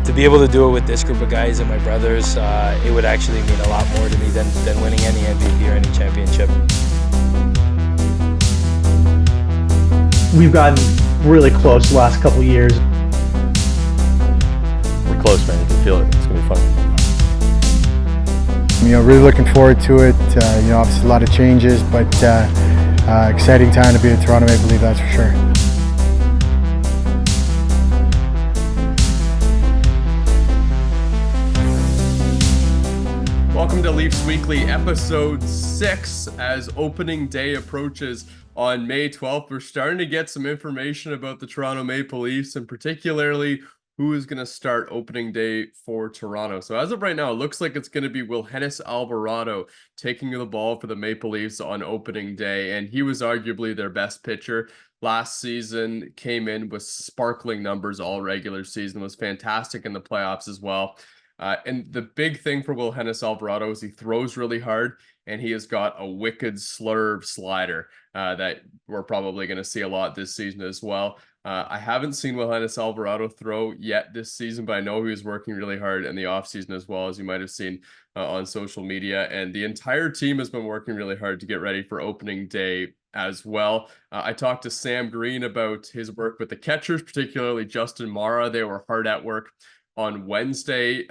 to be able to do it with this group of guys and my brothers, it would actually mean a lot more to me than winning any MVP or any championship. We've gotten really close the last couple of years. We're close, man. You can feel it. It's going to be fun. Really looking forward to it. Obviously a lot of changes, but exciting time to be a Toronto Maple Leaf, that's for sure. Welcome to Leafs Weekly, episode 6. As opening day approaches on May 12th, we're starting to get some information about the Toronto Maple Leafs, and particularly who is going to start opening day for Toronto. So as of right now, it looks like it's going to be Wilhelmus Alvarado taking the ball for the Maple Leafs on opening day, and he was arguably their best pitcher last season, came in with sparkling numbers all regular season, was fantastic in the playoffs as well. And the big thing for Wilhelmus Alvarado is he throws really hard, and he has got a wicked slurve slider that we're probably going to see a lot this season as well. I haven't seen Wilhelmus Alvarado throw yet this season, but I know he was working really hard in the offseason as well, as you might have seen on social media. And the entire team has been working really hard to get ready for opening day as well. I talked to Sam Greene about his work with the catchers, particularly Justin Mara. They were hard at work on Wednesday,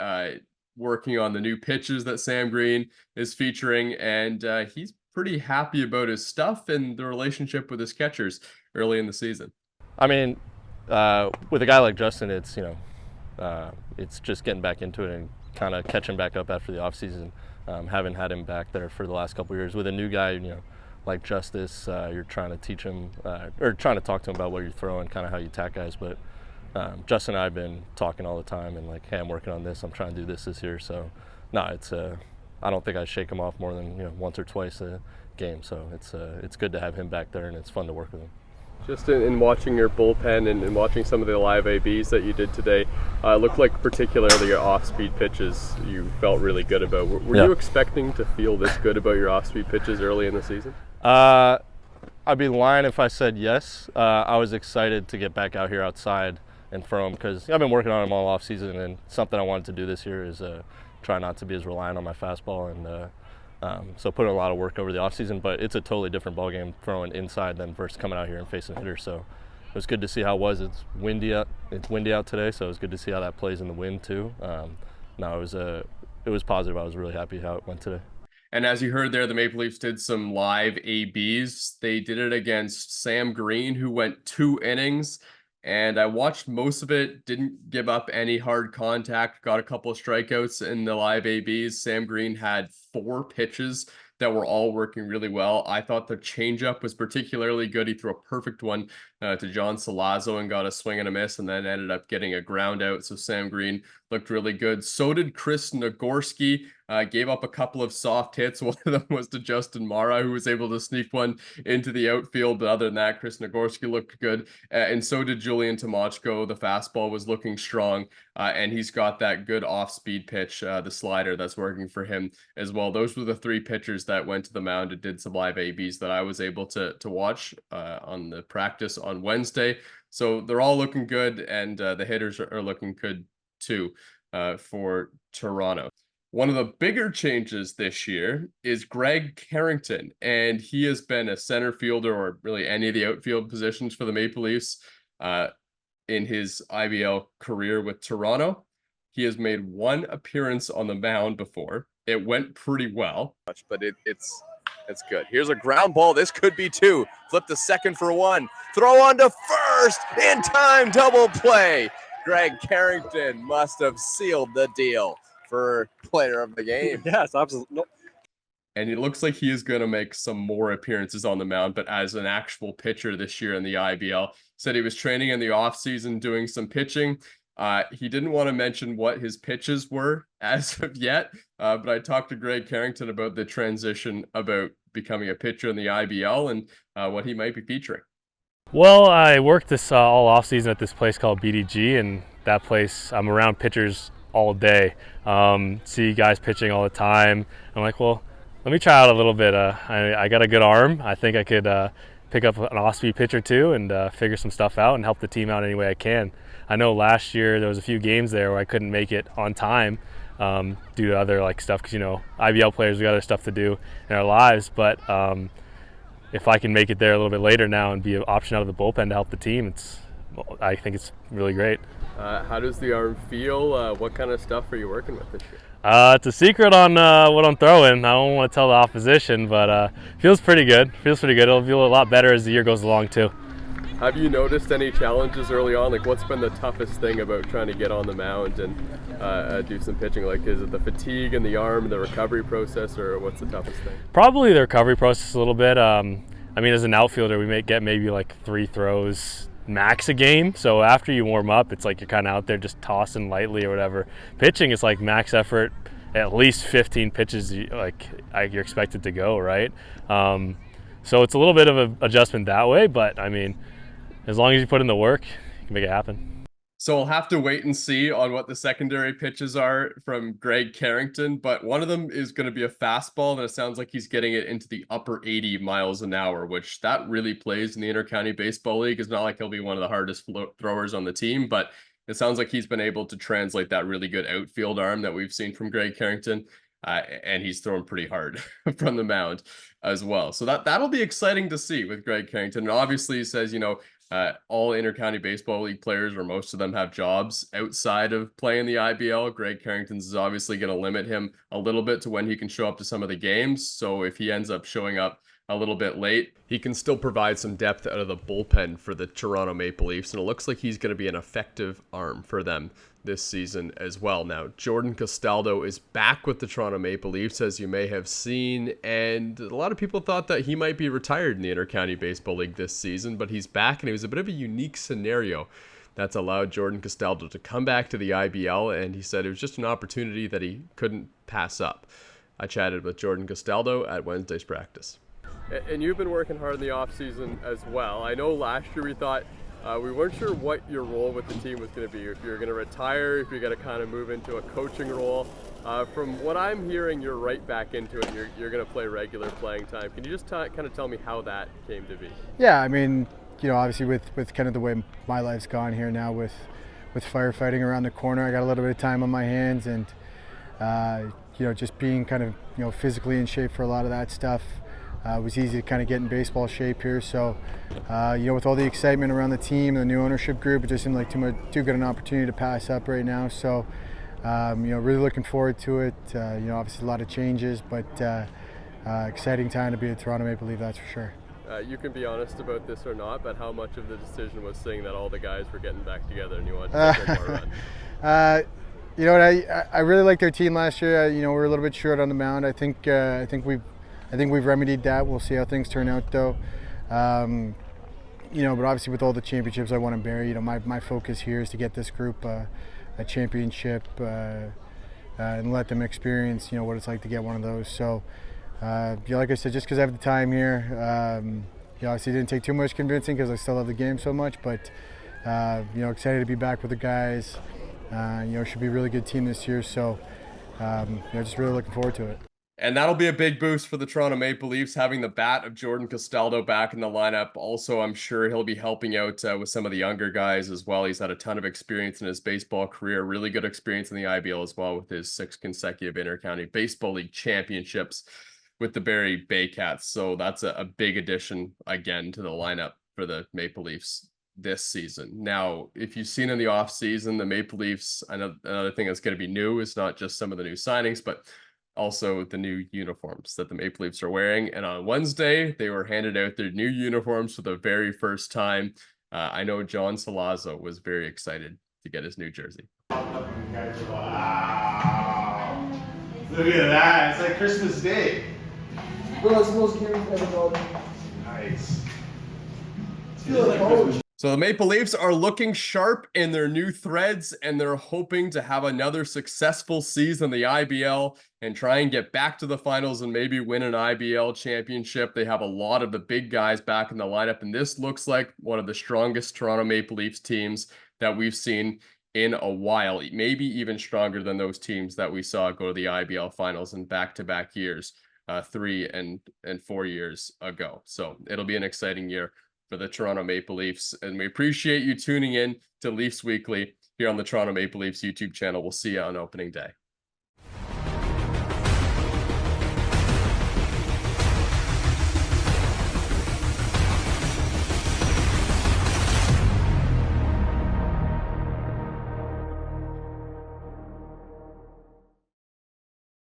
working on the new pitches that Sam Greene is featuring, and he's pretty happy about his stuff and the relationship with his catchers early in the season. I mean, with a guy like Justin, it's it's just getting back into it and kind of catching back up after the offseason. Haven't had him back there for the last couple of years. With a new guy, like Justice, you're trying to teach him or trying to talk to him about what you're throwing, kind of how you attack guys. But Justin and I have been talking all the time, and like, hey, I'm working on this. I'm trying to do this year. So, no, it's I don't think I shake him off more than once or twice a game. So it's good to have him back there, and it's fun to work with him. Just in watching your bullpen and watching some of the live ABs that you did today, it looked like particularly your off-speed pitches you felt really good about. Were you expecting to feel this good about your off-speed pitches early in the season? I'd be lying if I said yes. I was excited to get back out here outside and throw them because I've been working on them all off-season, and something I wanted to do this year is try not to be as reliant on my fastball, and so put in a lot of work over the offseason. But it's a totally different ballgame throwing inside than versus coming out here and facing hitters. So it was good to see how it was. It's windy out today, so it was good to see how that plays in the wind too. No, it was positive. I was really happy how it went today. And as you heard there, the Maple Leafs did some live ABs. They did it against Sam Greene, who went 2 innings. And I watched most of it, didn't give up any hard contact, got a couple of strikeouts in the live ABs. Sam Greene had 4 pitches that were all working really well. I thought the changeup was particularly good. He threw a perfect one to John Salazzo and got a swing and a miss, and then ended up getting a ground out. So Sam Greene looked really good. So did Chris Nagorski. Gave up a couple of soft hits. One of them was to Justin Mara, who was able to sneak one into the outfield. But other than that, Chris Nagorski looked good. And so did Julian Tomachko. The fastball was looking strong. And he's got that good off-speed pitch, the slider, that's working for him as well. Those were the 3 pitchers that went to the mound and did some live ABs that I was able to watch on the practice on Wednesday. So they're all looking good, and the hitters are looking good too for Toronto. One of the bigger changes this year is Greg Carrington, and he has been a center fielder or really any of the outfield positions for the Maple Leafs in his IBL career with Toronto. He has made 1 appearance on the mound before. It went pretty well, but it's good. Here's a ground ball. This could be 2. Flip to second for 1. Throw on to first. In time, double play. Greg Carrington must have sealed the deal for player of the game. Yes, absolutely. And it looks like he is going to make some more appearances on the mound, but as an actual pitcher this year in the IBL. Said he was training in the offseason doing some pitching. He didn't want to mention what his pitches were as of yet, but I talked to Greg Carrington about the transition about becoming a pitcher in the IBL and what he might be featuring. Well, I worked this all offseason at this place called BDG, and that place, I'm around pitchers all day. See guys pitching all the time. I'm like, well, let me try out a little bit. I got a good arm. I think I could pick up an off-speed pitch or two and figure some stuff out and help the team out any way I can. I know last year there was a few games there where I couldn't make it on time due to other stuff, because IBL players, we got other stuff to do in our lives. But if I can make it there a little bit later now and be an option out of the bullpen to help the team, I think it's really great. How does the arm feel? What kind of stuff are you working with this year? It's a secret on what I'm throwing. I don't want to tell the opposition, but feels pretty good. It'll feel a lot better as the year goes along too. Have you noticed any challenges early on? What's been the toughest thing about trying to get on the mound and do some pitching? Is it the fatigue and the arm, the recovery process, or what's the toughest thing? Probably the recovery process a little bit. I mean, as an outfielder, we may get maybe 3 throws max a game. So after you warm up, it's you're kind of out there just tossing lightly or whatever. Pitching is max effort, at least 15 pitches you're expected to go, right? So it's a little bit of an adjustment that way, but I mean, as long as you put in the work, you can make it happen. So we'll have to wait and see on what the secondary pitches are from Greg Carrington, but one of them is going to be a fastball, and it sounds like he's getting it into the upper 80 miles an hour, which that really plays in the Intercounty Baseball League. It's not like he'll be one of the hardest throwers on the team, but it sounds like he's been able to translate that really good outfield arm that we've seen from Greg Carrington, and he's thrown pretty hard from the mound as well. So that'll be exciting to see with Greg Carrington. And obviously he says, all Intercounty Baseball League players, or most of them, have jobs outside of playing the IBL. Greg Carrington's is obviously going to limit him a little bit to when he can show up to some of the games. So if he ends up showing up a little bit late, he can still provide some depth out of the bullpen for the Toronto Maple Leafs. And it looks like he's going to be an effective arm for them this season as well. Now, Jordan Castaldo is back with the Toronto Maple Leafs, as you may have seen, and a lot of people thought that he might be retired in the Intercounty Baseball League this season, but he's back, and it was a bit of a unique scenario that's allowed Jordan Castaldo to come back to the IBL, and he said it was just an opportunity that he couldn't pass up. I chatted with Jordan Castaldo at Wednesday's practice. And you've been working hard in the offseason as well. I know last year we thought we weren't sure what your role with the team was going to be, if you're going to retire, if you're going to kind of move into a coaching role. From what I'm hearing, you're right back into it, and you're going to play regular playing time. Can you just kind of tell me how that came to be? Yeah, I mean, obviously with kind of the way my life's gone here now with firefighting around the corner, I got a little bit of time on my hands, and just being kind of physically in shape for a lot of that stuff. It was easy to kind of get in baseball shape here. So, with all the excitement around the team and the new ownership group, it just seemed like too good an opportunity to pass up right now. So, really looking forward to it. Obviously a lot of changes, but exciting time to be a Toronto Maple Leaf, that's for sure. You can be honest about this or not, but how much of the decision was seeing that all the guys were getting back together and you wanted to take one more run? I really liked their team last year. We were a little bit short on the mound. I think we've remedied that. We'll see how things turn out, though. But obviously with all the championships I won in Barrie, my focus here is to get this group a championship and let them experience, what it's like to get one of those. So, like I said, just because I have the time here, obviously it didn't take too much convincing because I still love the game so much. But excited to be back with the guys. Should be a really good team this year. So, just really looking forward to it. And that'll be a big boost for the Toronto Maple Leafs, having the bat of Jordan Castaldo back in the lineup. Also, I'm sure he'll be helping out with some of the younger guys as well. He's had a ton of experience in his baseball career, really good experience in the IBL as well, with his 6 consecutive Intercounty Baseball League championships with the Barrie Baycats. So that's a big addition, again, to the lineup for the Maple Leafs this season. Now, if you've seen in the offseason, the Maple Leafs, I know another thing that's going to be new is not just some of the new signings, but also the new uniforms that the Maple Leafs are wearing. And on Wednesday, they were handed out their new uniforms for the very first time. I know John Salazzo was very excited to get his new jersey. Wow. Look at that. It's like Christmas Day. Bro, it's the most caring ever done. Nice. So the Maple Leafs are looking sharp in their new threads, and they're hoping to have another successful season in the IBL and try and get back to the finals and maybe win an IBL championship. They have a lot of the big guys back in the lineup, and this looks like one of the strongest Toronto Maple Leafs teams that we've seen in a while, maybe even stronger than those teams that we saw go to the IBL finals in back-to-back years. 3 and 4 years ago. So it'll be an exciting year for the Toronto Maple Leafs, and we appreciate you tuning in to Leafs Weekly here on the Toronto Maple Leafs YouTube channel. We'll see you on opening day.